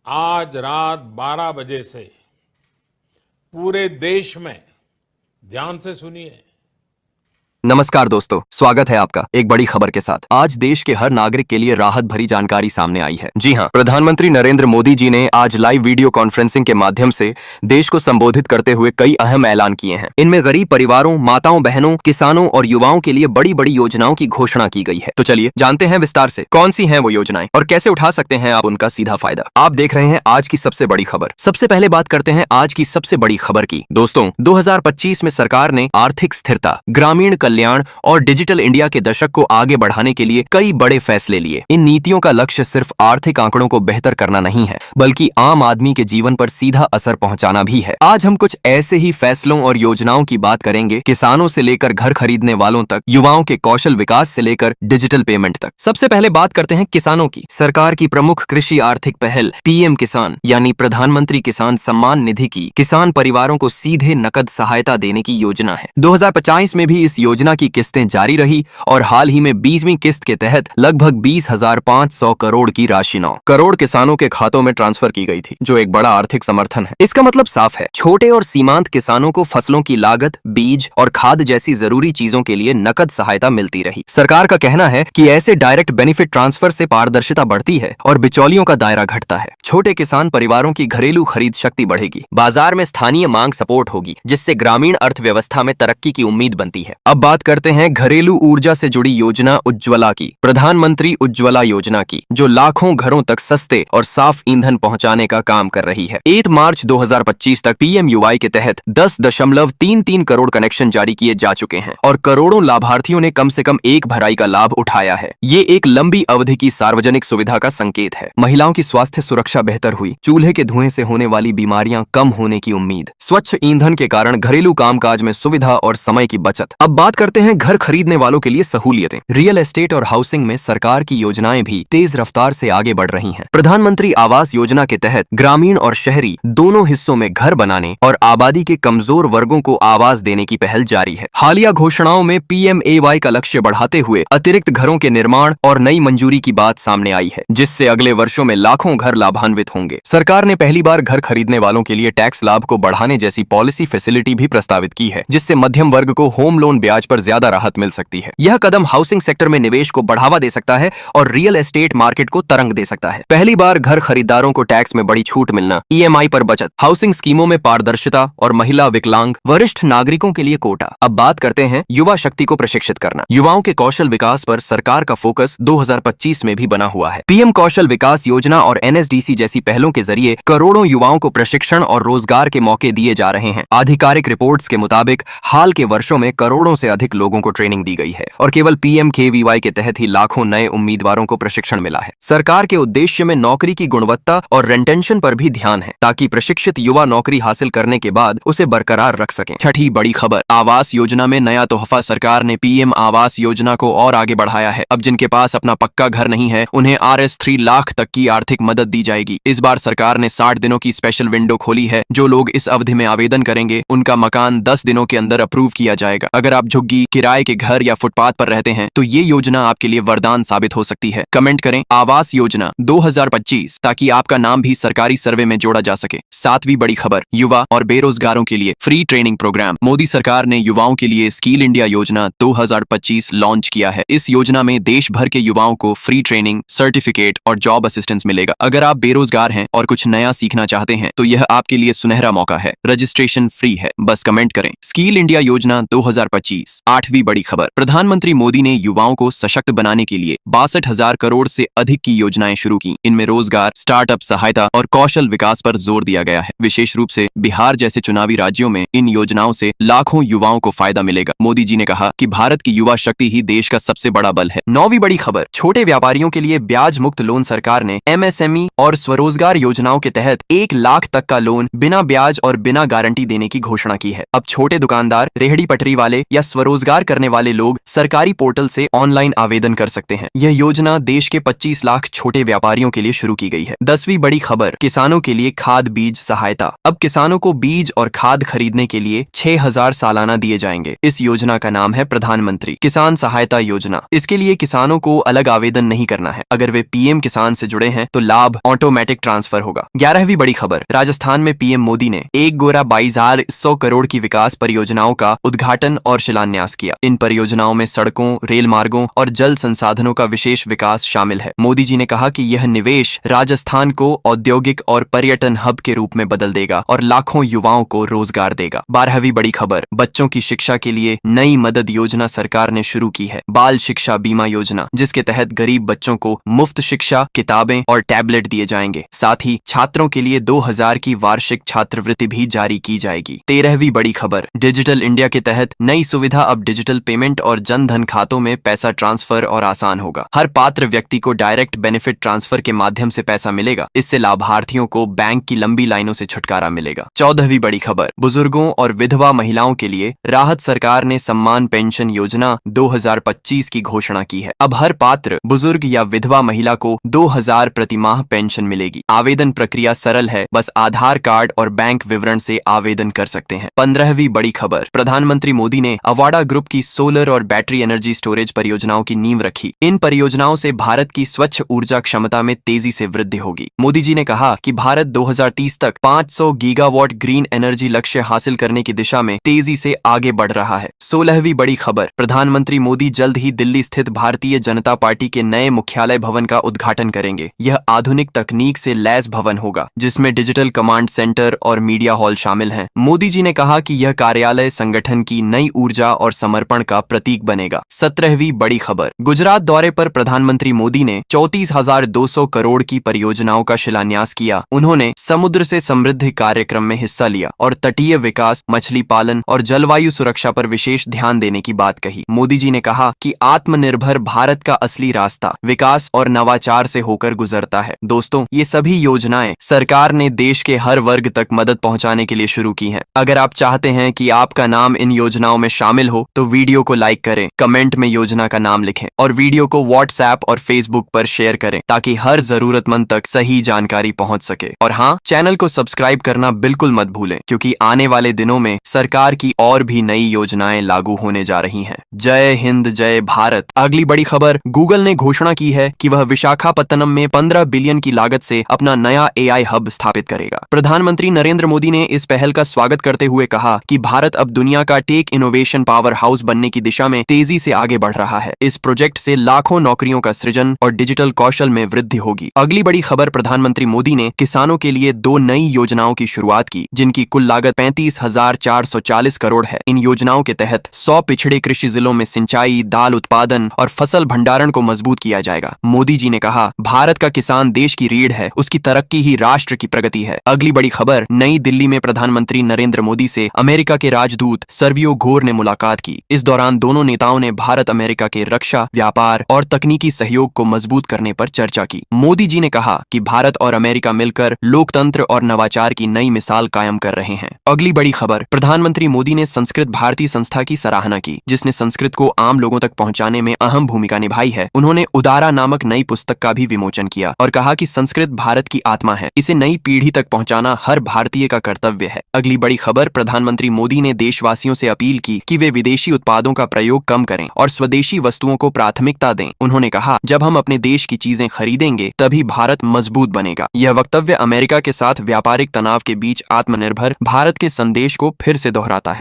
आज रात 12 बजे से पूरे देश में ध्यान से सुनिए। नमस्कार दोस्तों, स्वागत है आपका एक बड़ी खबर के साथ। आज देश के हर नागरिक के लिए राहत भरी जानकारी सामने आई है। जी हां, प्रधानमंत्री नरेंद्र मोदी जी ने आज लाइव वीडियो कॉन्फ्रेंसिंग के माध्यम से देश को संबोधित करते हुए कई अहम ऐलान किए हैं। इनमें गरीब परिवारों, माताओं बहनों, किसानों और युवाओं के लिए बड़ी बड़ी योजनाओं की घोषणा की गई है। तो चलिए जानते हैं विस्तार से कौन सी है वो योजनाएं और कैसे उठा सकते हैं आप उनका सीधा फायदा। आप देख रहे हैं आज की सबसे बड़ी खबर। सबसे पहले बात करते हैं आज की सबसे बड़ी खबर की। दोस्तों, 2025 में सरकार ने आर्थिक स्थिरता, ग्रामीण कल्याण और डिजिटल इंडिया के दशक को आगे बढ़ाने के लिए कई बड़े फैसले लिए। इन नीतियों का लक्ष्य सिर्फ आर्थिक आंकड़ों को बेहतर करना नहीं है, बल्कि आम आदमी के जीवन पर सीधा असर पहुंचाना भी है। आज हम कुछ ऐसे ही फैसलों और योजनाओं की बात करेंगे, किसानों से लेकर घर खरीदने वालों तक, युवाओं के कौशल विकास से लेकर डिजिटल पेमेंट तक। सबसे पहले बात करते हैं किसानों की। सरकार की प्रमुख कृषि आर्थिक पहल पीएम किसान यानी प्रधानमंत्री किसान सम्मान निधि की किसान परिवारों को सीधे नकद सहायता देने की योजना है। 2025 में भी इस योजना की किस्तें जारी रही और हाल ही में 20वीं किस्त के तहत लगभग 20,500 करोड़ की राशि 9 करोड़ किसानों के खातों में ट्रांसफर की गई थी, जो एक बड़ा आर्थिक समर्थन है। इसका मतलब साफ है, छोटे और सीमांत किसानों को फसलों की लागत, बीज और खाद जैसी जरूरी चीजों के लिए नकद सहायता मिलती रही। सरकार का कहना है कि ऐसे डायरेक्ट बेनिफिट ट्रांसफर से पारदर्शिता बढ़ती है और बिचौलियों का दायरा घटता है। छोटे किसान परिवारों की घरेलू खरीद शक्ति बढ़ेगी, बाजार में स्थानीय मांग सपोर्ट होगी, जिससे ग्रामीण अर्थव्यवस्था में तरक्की की उम्मीद बनती है। अब बात करते हैं घरेलू ऊर्जा से जुड़ी योजना उज्ज्वला की, प्रधानमंत्री उज्ज्वला योजना की, जो लाखों घरों तक सस्ते और साफ ईंधन पहुंचाने का काम कर रही है। 8 मार्च 2025 तक पीएमयूवाई के तहत 10.33 करोड़ कनेक्शन जारी किए जा चुके हैं और करोड़ों लाभार्थियों ने कम से कम एक भराई का लाभ उठाया है। ये एक लंबी अवधि की सार्वजनिक सुविधा का संकेत है। महिलाओं की स्वास्थ्य सुरक्षा बेहतर हुई, चूल्हे के धुएं से होने वाली बीमारियां कम होने की उम्मीद, स्वच्छ ईंधन के कारण घरेलू कामकाज में सुविधा और समय की बचत। अब बात करते हैं घर खरीदने वालों के लिए सहूलियतें। रियल एस्टेट और हाउसिंग में सरकार की योजनाएं भी तेज रफ्तार से आगे बढ़ रही हैं। प्रधानमंत्री आवास योजना के तहत ग्रामीण और शहरी दोनों हिस्सों में घर बनाने और आबादी के कमजोर वर्गों को आवास देने की पहल जारी है। हालिया घोषणाओं में पीएमएवाई का लक्ष्य बढ़ाते हुए अतिरिक्त घरों के निर्माण और नई मंजूरी की बात सामने आई है, जिससे अगले वर्षों में लाखों घर लाभान्वित होंगे। सरकार ने पहली बार घर खरीदने वालों के लिए टैक्स लाभ को बढ़ाने जैसी पॉलिसी फैसिलिटी भी प्रस्तावित की है, जिससे मध्यम वर्ग को होम लोन ब्याज पर ज्यादा राहत मिल सकती है। यह कदम हाउसिंग सेक्टर में निवेश को बढ़ावा दे सकता है और रियल एस्टेट मार्केट को तरंग दे सकता है। पहली बार घर खरीदारों को टैक्स में बड़ी छूट मिलना, ईएमआई पर बचत, हाउसिंग स्कीमों में पारदर्शिता और महिला, विकलांग, वरिष्ठ नागरिकों के लिए कोटा। अब बात करते हैं युवा शक्ति को प्रशिक्षित करना। युवाओं के कौशल विकास पर सरकार का फोकस 2025 में भी बना हुआ है। पीएम कौशल विकास योजना और एनएसडीसी जैसी पहलों के जरिए करोड़ों युवाओं को प्रशिक्षण और रोजगार के मौके दिए जा रहे हैं। आधिकारिक रिपोर्ट्स के मुताबिक हाल के वर्षों में करोड़ों से अधिक लोगों को ट्रेनिंग दी गई है और केवल पीएमकेवीवाई के तहत ही लाखों नए उम्मीदवारों को प्रशिक्षण मिला है। सरकार के उद्देश्य में नौकरी की गुणवत्ता और रेटेंशन पर भी ध्यान है, ताकि प्रशिक्षित युवा नौकरी हासिल करने के बाद उसे बरकरार रख सकें। छठी बड़ी खबर, आवास योजना में नया तोहफा। सरकार ने पीएम आवास योजना को और आगे बढ़ाया है। अब जिनके पास अपना पक्का घर नहीं है, उन्हें RS3 लाख तक की आर्थिक मदद दी जाएगी। इस बार सरकार ने 60 दिनों की स्पेशल विंडो खोली है। जो लोग इस अवधि में आवेदन करेंगे, उनका मकान 10 दिनों के अंदर अप्रूव किया जाएगा। अगर आप झुग्गी, किराए के घर या फुटपाथ पर रहते हैं, तो ये योजना आपके लिए वरदान साबित हो सकती है। कमेंट करें आवास योजना 2025 ताकि आपका नाम भी सरकारी सर्वे में जोड़ा जा सके। 7वीं बड़ी खबर, युवा और बेरोजगारों के लिए फ्री ट्रेनिंग प्रोग्राम। मोदी सरकार ने युवाओं के लिए स्किल इंडिया योजना 2025 लॉन्च किया है। इस योजना में देश भर के युवाओं को फ्री ट्रेनिंग, सर्टिफिकेट और जॉब असिस्टेंस मिलेगा। अगर आप बेरोजगार हैं और कुछ नया सीखना चाहते हैं, तो यह आपके लिए सुनहरा मौका है। रजिस्ट्रेशन फ्री है, बस कमेंट करें स्किल इंडिया योजना 2025। 8वीं बड़ी खबर, प्रधानमंत्री मोदी ने युवाओं को सशक्त बनाने के लिए 62,000 करोड़ से अधिक की योजनाएं शुरू की। इनमें रोजगार, स्टार्टअप सहायता और कौशल विकास पर जोर दिया गया है। विशेष रूप से बिहार जैसे चुनावी राज्यों में इन योजनाओं से लाखों युवाओं को फायदा मिलेगा। मोदी जी ने कहा कि भारत की युवा शक्ति ही देश का सबसे बड़ा बल है। 9वीं बड़ी खबर, छोटे व्यापारियों के लिए ब्याज मुक्त लोन। सरकार ने MSME और स्वरोजगार योजनाओं के तहत 1 लाख तक का लोन बिना ब्याज और बिना गारंटी देने की घोषणा की है। अब छोटे दुकानदार, रेहड़ी पटरी वाले या स्वरोजगार करने वाले लोग सरकारी पोर्टल से ऑनलाइन आवेदन कर सकते हैं। यह योजना देश के 25 लाख छोटे व्यापारियों के लिए शुरू की गई है। 10वीं बड़ी खबर, किसानों के लिए खाद, बीज, सहायता। अब किसानों को बीज और खाद खरीदने के लिए 6,000 सालाना दिए जाएंगे। इस योजना का नाम है प्रधानमंत्री किसान सहायता योजना। इसके लिए किसानों को अलग आवेदन नहीं करना है। अगर वे पीएम किसान से जुड़े हैं तो लाभ ऑटोमेटिक ट्रांसफर होगा। 11वीं बड़ी खबर, राजस्थान में पीएम मोदी ने एक गोरा 22,100 करोड़ की विकास परियोजनाओं का उद्घाटन और शिलान्यास किया। इन परियोजनाओं में सड़कों, रेल मार्गों और जल संसाधनों का विशेष विकास शामिल है। मोदी जी ने कहा कि यह निवेश राजस्थान को औद्योगिक और पर्यटन हब के रूप में बदल देगा और लाखों युवाओं को रोजगार देगा। 12वीं बड़ी खबर, बच्चों की शिक्षा के लिए नई मदद योजना सरकार ने शुरू की है। बाल शिक्षा बीमा योजना, जिसके तहत गरीब बच्चों को मुफ्त शिक्षा, किताबें और टैबलेट दिए जाएंगे। साथ ही छात्रों के लिए 2,000 की वार्षिक छात्रवृत्ति भी जारी की जाएगी। 13वीं बड़ी खबर, डिजिटल इंडिया के तहत नई सुविधा, अब डिजिटल पेमेंट और जन धन खातों में पैसा ट्रांसफर और आसान होगा। हर पात्र व्यक्ति को डायरेक्ट बेनिफिट ट्रांसफर के माध्यम से पैसा मिलेगा। इससे लाभार्थियों को बैंक की लंबी लाइनों से छुटकारा मिलेगा। 14वीं बड़ी खबर, बुजुर्गों और विधवा महिलाओं के लिए राहत, सरकार ने सम्मान पेंशन योजना 2025 की घोषणा की है। अब हर पात्र बुजुर्ग या विधवा महिला को 2,000 प्रति माह पेंशन मिलेगी। आवेदन प्रक्रिया सरल है, बस आधार कार्ड और बैंक विवरण से आवेदन कर सकते हैं। 15वीं बड़ी खबर, प्रधानमंत्री मोदी ने अवाडा ग्रुप की सोलर और बैटरी एनर्जी स्टोरेज परियोजनाओं की नींव रखी। इन परियोजनाओं से भारत की स्वच्छ ऊर्जा क्षमता में तेजी से वृद्धि होगी। मोदी जी ने कहा कि भारत 2030 तक 500 गीगावाट ग्रीन एनर्जी लक्ष्य हासिल करने की दिशा में तेजी से आगे बढ़ रहा है। 16वीं बड़ी खबर, प्रधानमंत्री मोदी जल्द ही दिल्ली स्थित भारतीय जनता पार्टी के नए मुख्यालय भवन का उद्घाटन करेंगे। यह आधुनिक तकनीक से लैस भवन होगा, जिसमें डिजिटल कमांड सेंटर और मीडिया हॉल शामिल हैं। मोदी जी ने कहा कि यह कार्यालय संगठन की नई ऊर्जा और समर्पण का प्रतीक बनेगा। 17वीं बड़ी खबर, गुजरात दौरे पर प्रधानमंत्री मोदी ने 34,200 करोड़ की परियोजनाओं का शिलान्यास किया। उन्होंने समुद्र से समृद्धि कार्यक्रम में हिस्सा लिया और तटीय विकास, मछली पालन और जलवायु सुरक्षा पर विशेष ध्यान देने की बात कही। मोदी जी ने कहा कि आत्मनिर्भर भारत का असली रास्ता विकास और नवाचार से होकर गुजरता है। दोस्तों, ये सभी योजनाएं सरकार ने देश के हर वर्ग तक मदद पहुंचाने के लिए शुरू की हैं। अगर आप चाहते हैं कि आपका नाम इन योजनाओं में शामिल हो तो वीडियो को लाइक करें, कमेंट में योजना का नाम लिखें और वीडियो को व्हाट्सएप और फेसबुक पर शेयर करें ताकि हर जरूरतमंद तक सही जानकारी पहुंच सके। और हाँ, चैनल को सब्सक्राइब करना बिल्कुल मत भूलें, क्योंकि आने वाले दिनों में सरकार की और भी नई योजनाएं लागू होने जा रही हैं। जय हिंद, जय भारत। अगली बड़ी खबर, गूगल ने घोषणा की है कि वह विशाखापत्तनम में 15 बिलियन की लागत से अपना नया AI हब स्थापित करेगा। प्रधानमंत्री नरेंद्र मोदी ने इस पहल का स्वागत करते हुए कहा कि भारत अब दुनिया का टेक इनोवेशन पावर हाउस बनने की दिशा में तेजी से आगे बढ़ रहा है। इस प्रोजेक्ट से लाखों नौकरियों का सृजन और डिजिटल कौशल में वृद्धि होगी। अगली बड़ी खबर, प्रधानमंत्री मोदी ने किसानों के लिए 2 नई योजनाओं की शुरुआत की, जिनकी कुल लागत 35,440 करोड़ है। इन योजनाओं के तहत 100 पिछड़े कृषि जिलों में सिंचाई, दाल उत्पादन और फसल भंडारण को मजबूत किया जाएगा। मोदी जी ने कहा, भारत का किसान देश की रीढ़ है, उसकी तरक्की ही राष्ट्र की प्रगति है। अगली बड़ी खबर, नई दिल्ली में प्रधानमंत्री नरेंद्र मोदी से अमेरिका के राजदूत सर्गियो घोर ने मुलाकात की। इस दौरान दोनों नेताओं ने भारत अमेरिका के रक्षा, व्यापार और तकनीकी सहयोग को मजबूत करने पर चर्चा की। मोदी जी ने कहा कि भारत और अमेरिका मिलकर लोकतंत्र और नवाचार की नई मिसाल कायम कर रहे हैं। अगली बड़ी खबर, प्रधानमंत्री मोदी ने संस्कृत भारती संस्था की सराहना की, जिसने संस्कृत को आम लोगों तक पहुंचाने में अहम भूमिका निभाई है। उन्होंने उदारा नामक नई पुस्तक का भी विमोचन किया और कहा कि संस्कृत भारत की आत्मा है, इसे नई पीढ़ी तक पहुंचाना हर भारतीय का कर्तव्य है। अगली बड़ी खबर, प्रधानमंत्री मोदी ने देशवासियों से अपील की कि वे विदेशी उत्पादों का प्रयोग कम करें और स्वदेशी वस्तुओं को प्राथमिकता दें। उन्होंने कहा, जब हम अपने देश की चीजें खरीदेंगे तभी भारत मजबूत बनेगा। यह वक्तव्य अमेरिका के साथ व्यापारिक तनाव के बीच आत्मनिर्भर भारत के संदेश को फिर से दोहराता है।